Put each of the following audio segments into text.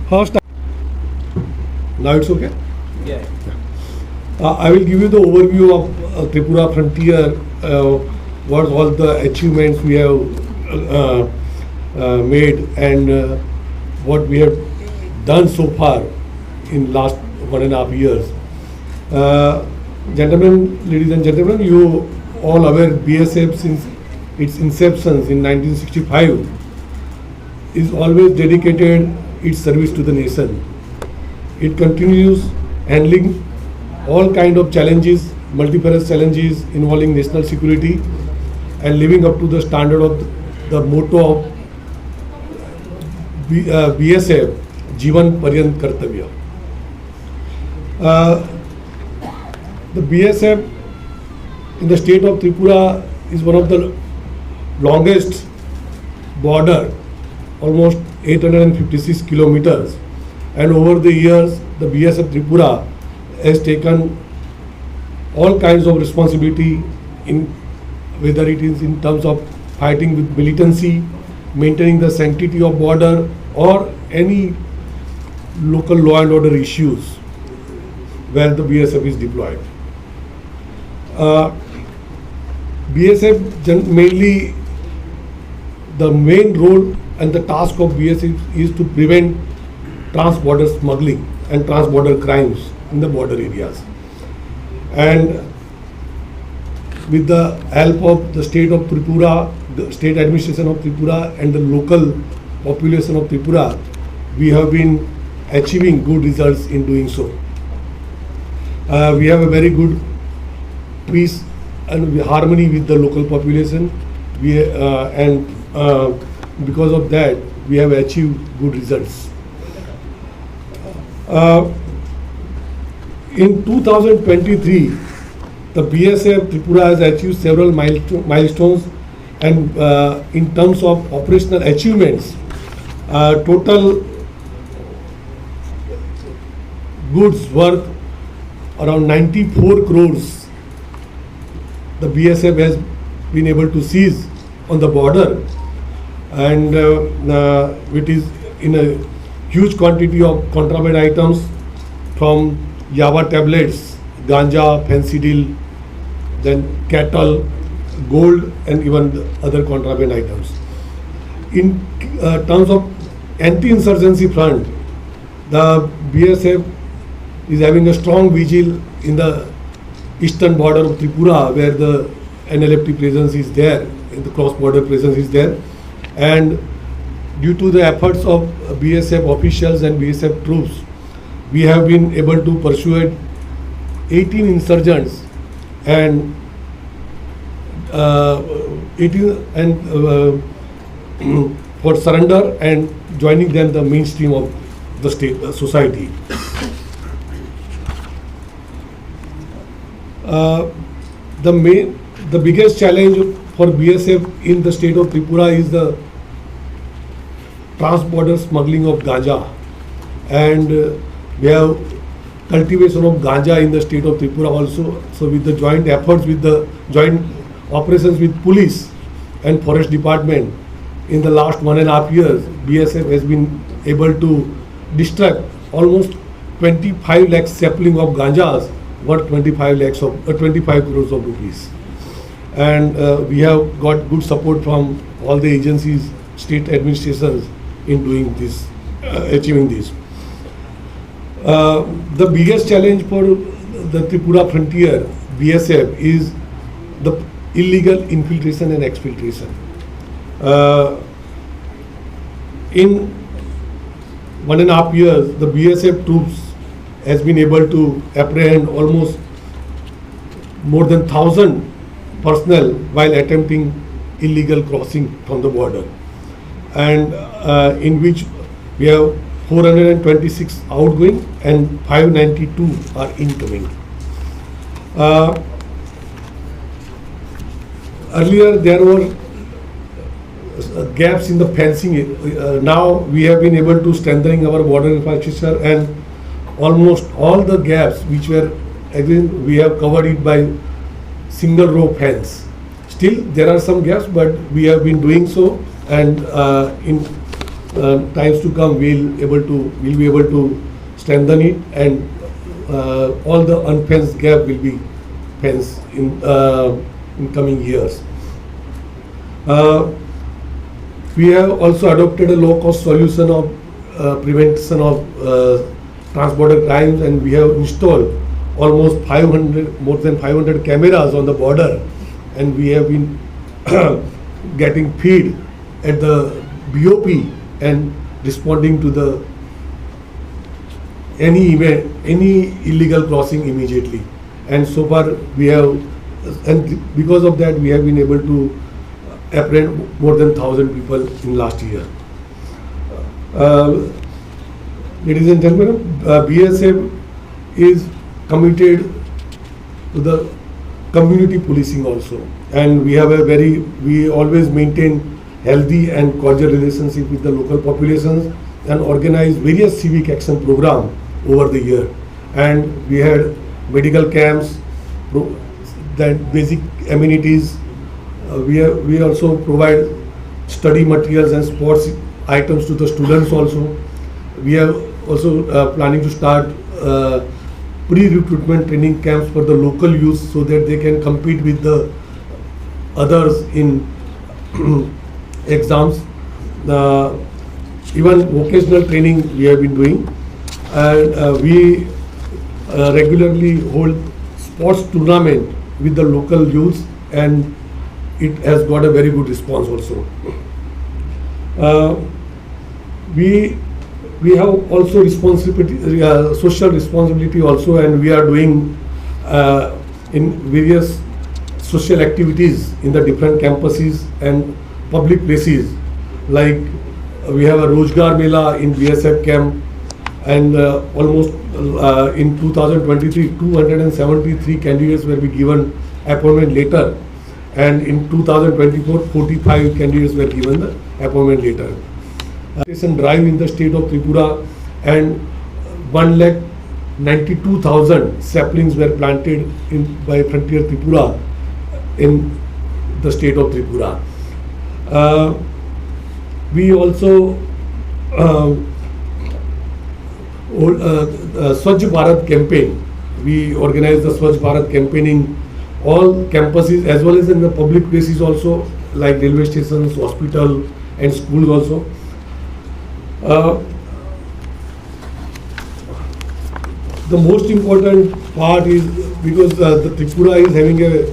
First, now it's okay? Yeah. I will give you the overview of Tripura Frontier, what all the achievements we have made and what we have done so far in last 1.5 years. Gentlemen, ladies and gentlemen, you all aware BSF since its inception in 1965 is always dedicated its service to the nation. It continues handling all kind of challenges, multifarious challenges involving national security and living up to the standard of the motto of BSF, Jeevan Paryant Kartavya. The BSF in the state of Tripura is one of the longest border, almost 856 kilometers, and over the years the BSF Tripura has taken all kinds of responsibility in whether it is in terms of fighting with militancy, maintaining the sanctity of border, or any local law and order issues where the BSF is deployed. BSF mainly the main role and the task of BSF is to prevent trans-border smuggling and trans-border crimes in the border areas. And with the help of the state of Tripura, the state administration of Tripura and the local population of Tripura, we have been achieving good results in doing so. We have a very good peace and harmony with the local population. Because of that, we have achieved good results. In 2023, the BSF Tripura has achieved several milestones, and in terms of operational achievements, total goods worth around 94 crores the BSF has been able to seize on the border, and it is in a huge quantity of contraband items from Java tablets, ganja, fensidyl, then cattle, gold, and even the other contraband items. In terms of anti-insurgency front, the BSF is having a strong vigil in the eastern border of Tripura, where the NLFT presence is there, and the cross-border presence is there, and due to the efforts of BSF officials and BSF troops, we have been able to persuade 18 insurgents and for surrender and joining them the mainstream of the state society. The biggest challenge for BSF in the state of Tripura is the trans-border smuggling of ganja, and we have cultivation of ganja in the state of Tripura also. So with the joint efforts, with the joint operations with police and forest department, in the last 1.5 years, BSF has been able to distract almost 25 lakh sapling of ganjas worth 25 crores of rupees. And we have got good support from all the agencies, state administrations in doing this, achieving this. The biggest challenge for the Tripura Frontier BSF is the illegal infiltration and exfiltration. In 1.5 years, the BSF troops has been able to apprehend almost more than 1,000 personnel while attempting illegal crossing from the border, and in which we have 426 outgoing and 592 are incoming. Earlier there were gaps in the fencing. Now we have been able to strengthen our border infrastructure, and almost all the gaps which were, again, we have covered it by single row fence. Still there are some gaps, but we have been doing so, and in times to come we'll be able to strengthen it, and all the unfenced gap will be fenced in coming years. We have also adopted a low-cost solution of prevention of trans-border crimes, and we have installed almost more than 500 cameras on the border, and we have been getting feed at the BOP and responding to the any illegal crossing immediately. And so far we have, and because of that we have been able to apprehend more than 1,000 people in last year. Ladies and gentlemen, BSF is committed to the community policing also, and we always maintain healthy and cordial relationship with the local populations and organize various civic action program over the year. And we had medical camps, that basic amenities. We also provide study materials and sports items to the students also. We are also planning to start pre-recruitment training camps for the local youth so that they can compete with the others in exams. Even vocational training we have been doing, and we regularly hold sports tournament with the local youths, and it has got a very good response also. We have also responsibility, social responsibility also, and we are doing in various social activities in the different campuses and public places. Like we have a Rojgar Mela in BSF camp, and almost in 2023, 273 candidates were given appointment letter, and in 2024, 45 candidates were given the appointment letter. Plantation drive in the state of Tripura, and 192,000 saplings were planted by Frontier Tripura in the state of Tripura. We also Swachh Bharat campaign. We organize the Swachh Bharat campaign in all campuses as well as in the public places also, like railway stations, hospital and schools also. The most important part is because the Tripura is having a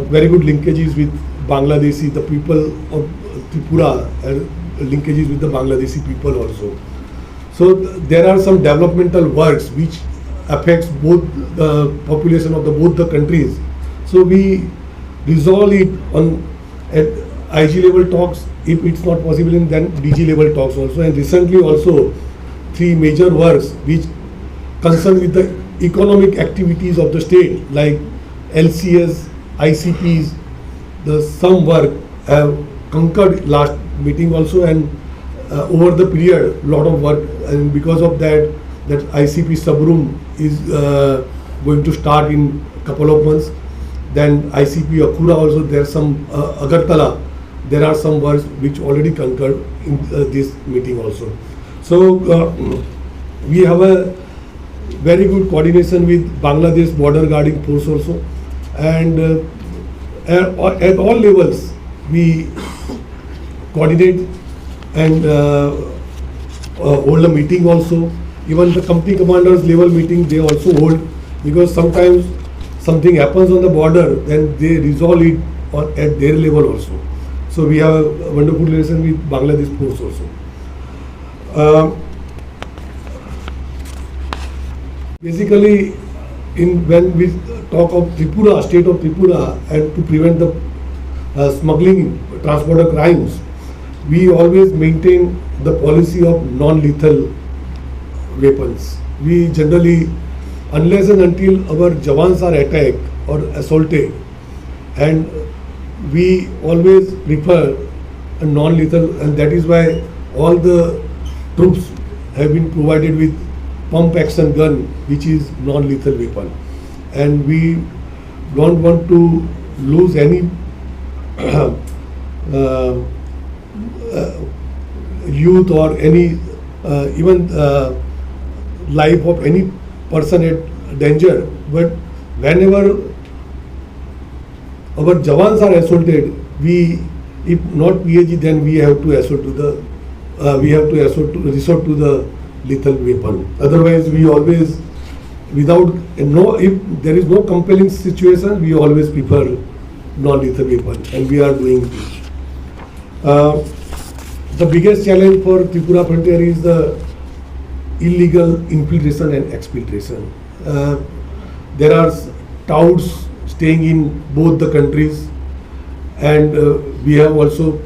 very good linkages with Bangladeshi, the people of Tripura, linkages with the Bangladeshi people also. So there are some developmental works which affects both the population of both the countries. So we resolve it on at IG level talks. If it's not possible, then DG level talks also. And recently also 3 major works which concern with the economic activities of the state, like LCS, ICPs, some work have concurred last meeting also, and over the period lot of work, and because of that ICP subroom is going to start in couple of months. Then ICP Akura also, there's some Agartala, there are some works which already concurred in this meeting also. So we have a very good coordination with Bangladesh border guarding force also, and at all levels we coordinate and hold a meeting also. Even the company commanders level meeting they also hold, because sometimes something happens on the border, then they resolve it at their level also. So we have a wonderful relation with Bangladesh force also. Basically, when we talk of Tripura, state of Tripura, and to prevent the smuggling, transporter crimes, we always maintain the policy of non-lethal weapons. We generally, unless and until our jawans are attacked or assaulted, and we always prefer a non-lethal, and that is why all the troops have been provided with pump action gun, which is non-lethal weapon, and we don't want to lose any youth or any even life of any person at danger. But whenever our jawans are assaulted, we, if not PAG, then we have to resort to the lethal weapon. Otherwise, we always, if there is no compelling situation, we always prefer non-lethal weapon, and we are doing this. The biggest challenge for Tripura frontier is the illegal infiltration and exfiltration. There are touts staying in both the countries, and we have also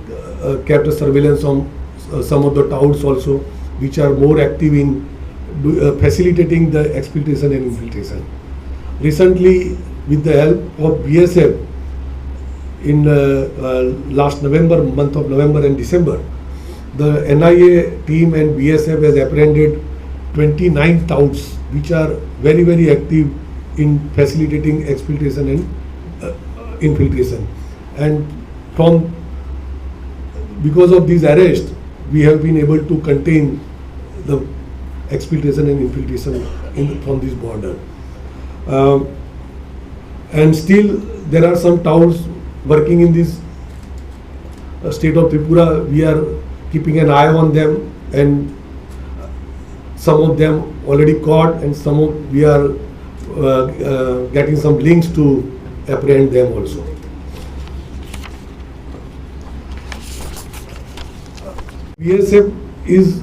kept a surveillance on some of the touts also, which are more active in facilitating the exfiltration and infiltration. Recently, with the help of BSF, in last month of November and December, the NIA team and BSF has apprehended 29 touts which are very, very active in facilitating exfiltration and infiltration. And because of these arrests, we have been able to contain the exfiltration and infiltration from this border. And still there are some touts working in this state of Tripura. We are keeping an eye on them, and some of them already caught, and some of we are getting some links to apprehend them also. BSF is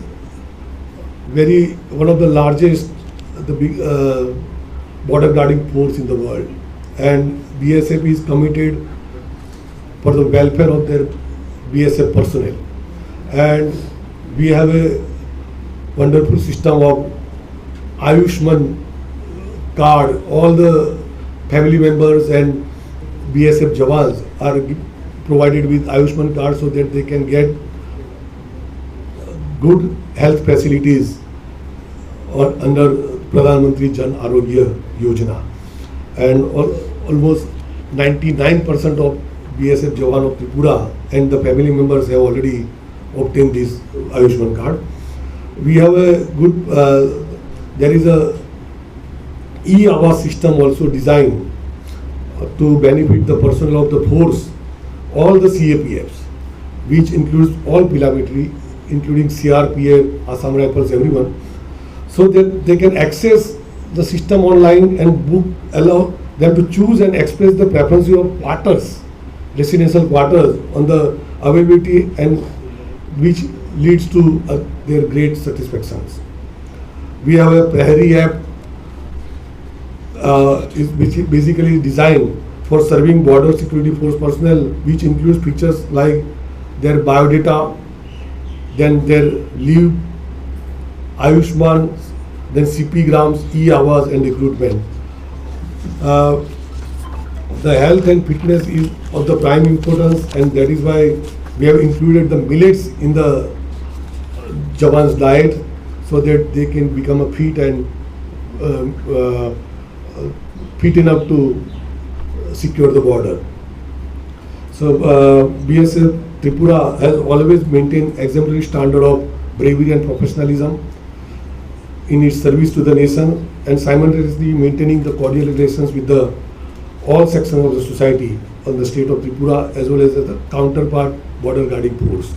one of the largest, the big border guarding force in the world, and BSF is committed for the welfare of their BSF personnel. And we have a wonderful system of Ayushman card. All the family members and BSF Jawans are provided with Ayushman card so that they can get good health facilities under Pradhan Mantri Jan Arogya Yojana. And almost 99% of BSF Jawan of Tripura and the family members have already obtained this Ayushman card. We have a good, there is a e-Awas system also designed to benefit the personnel of the force, all the CAPFs, which includes all paramilitary, including CRPF, Assam Rifles, everyone, so that they can access the system online and allow them to choose and express the preference of quarters, residential quarters on the availability, and which leads to their great satisfactions. We have a Prahari app which is basically designed for serving border security force personnel, which includes features like their biodata, then their leave, Ayushman, then CP grams, e-Awas and recruitment. The health and fitness is of the prime importance, and that is why we have included the millets in the Jawan's diet so that they can become a fit and fit enough to secure the border. So BSF Tripura has always maintained exemplary standard of bravery and professionalism in its service to the nation, and simultaneously maintaining the cordial relations with all sections of the society on the state of Tripura as well as the counterpart border guarding force.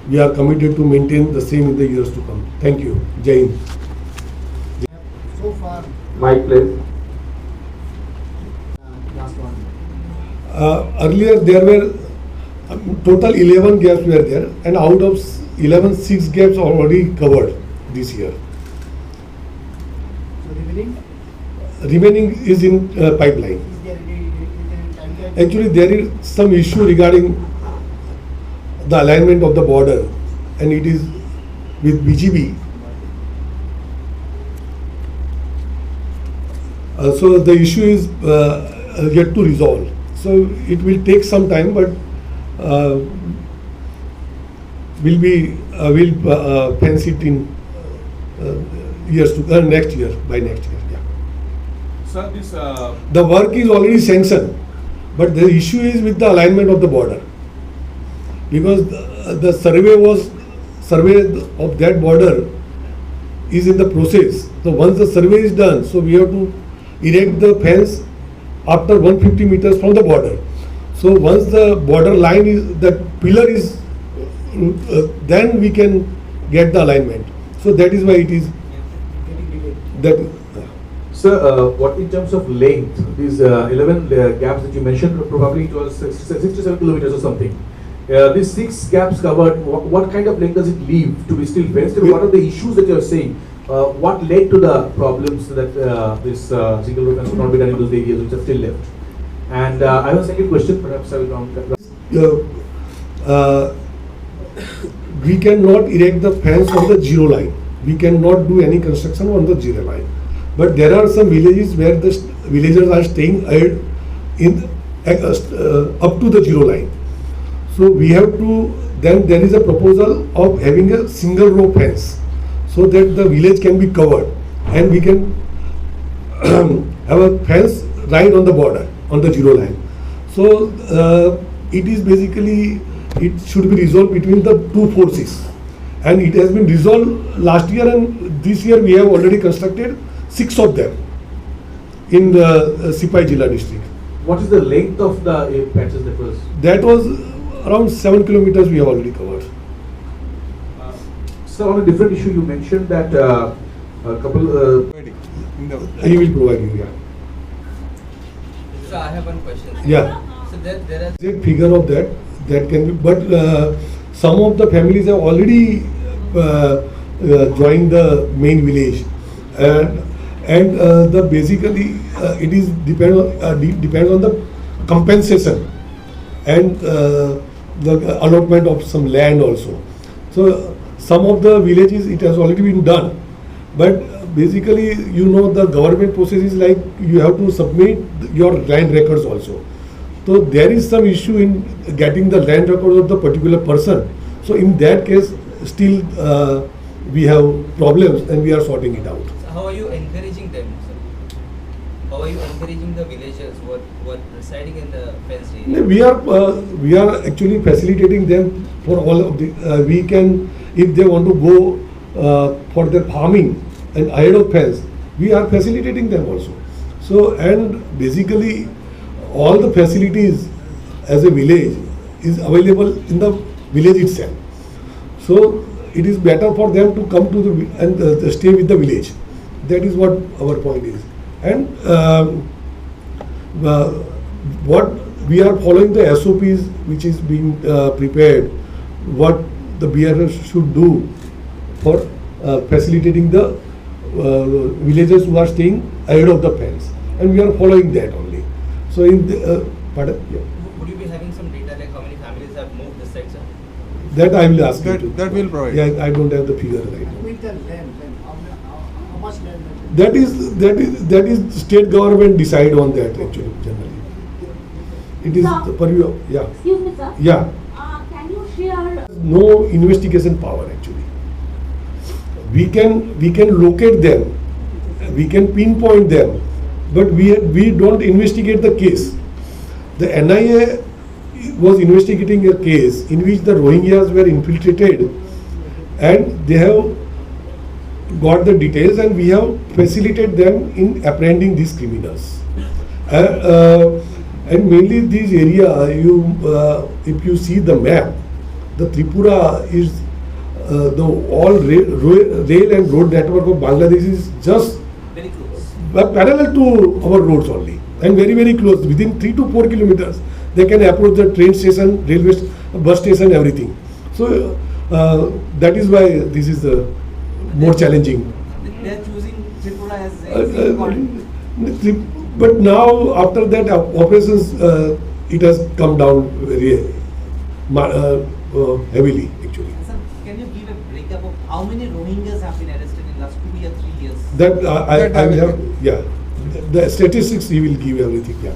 We are committed to maintain the same in the years to come. Thank you. Jai Hind. So far, Mike, please. last one. Earlier there were total 11 gaps were there, and out of 11, 6 gaps are already covered this year. So Remaining is in pipeline. is there any time? Actually, there is some issue regarding the alignment of the border, and it is with BGB. So the issue is yet to resolve. So it will take some time, but we'll fence it in years to next year, by next year. Yeah. Sir, this The work is already sanctioned, but the issue is with the alignment of the border, because the survey was survey of that border is in the process. So once the survey is done, so we have to erect the fence after 150 meters from the border. So once the border line is, the pillar is, then we can get the alignment. So that is why it is that. Sir, what in terms of length, these 11 gaps that you mentioned, probably it was 67 kilometers or something. These 6 gaps covered, what kind of length does it leave to be still fenced? And what are the issues that you are saying? What led to the problems that this single road fence could not be done in those areas which are still left? And I have a second question, perhaps I will come. We cannot erect the fence on the zero line. We cannot do any construction on the zero line. But there are some villages where the villagers are staying in up to the zero line. So we have to, then there is a proposal of having a single row fence so that the village can be covered and we can have a fence right on the border, on the zero line. So it is basically, it should be resolved between the two forces. And it has been resolved last year, and this year we have already constructed 6 of them in the Sipai Jilla district. What is the length of the patches that was? That was around 7 kilometers we have already covered. So on a different issue, you mentioned that a couple. He will provide you, yeah. So I have one question. Yeah. So there are Exact figure of that can be, but some of the families have already joined the main village, and the basically it is depends on the compensation and the allotment of some land also. So some of the villages it has already been done, but basically the government process is like you have to submit your land records also. So there is some issue in getting the land records of the particular person. So in that case, still we have problems and we are sorting it out. So how are you encouraging them, sir? How are you encouraging the villagers who are residing in the fenced area? We are actually facilitating them for all of the. We can, if they want to go for their farming and ahead of fence, we are facilitating them also. So and basically all the facilities as a village is available in the village itself. So it is better for them to come to the and stay with the village. That is what our point is. And what we are following the SOPs which is being prepared, what the BRF should do for facilitating the villagers who are staying ahead of the fence, and we are following that only. So in the, pardon? Yeah. Would you be having some data like how many families have moved this side, sir? That I will ask you to. That will provide. Yeah, I don't have the figure right now. With the land, how much land? That is state government decide on that actually generally. It is the purview of, yeah. Excuse me, sir. Yeah. Can you share? No investigation power actually. We can locate them, we can pinpoint them, but we don't investigate the case. The NIA was investigating a case in which the Rohingyas were infiltrated, and they have got the details, and we have facilitated them in apprehending these criminals. And mainly this area, if you see the map, the Tripura is the all rail and road network of Bangladesh is just Very close. parallel to our roads only, and very very close. Within 3 to 4 kilometers, they can approach the train station, railway, bus station, everything. So that is why this is more challenging. They are choosing Tripura as a safe point. But now after that operations, it has come down very heavily actually. Sir, can you give a breakup of how many Rohingyas have been arrested in last 2 or 3 years? That I That I will will have, yeah. The statistics he will give everything, yeah.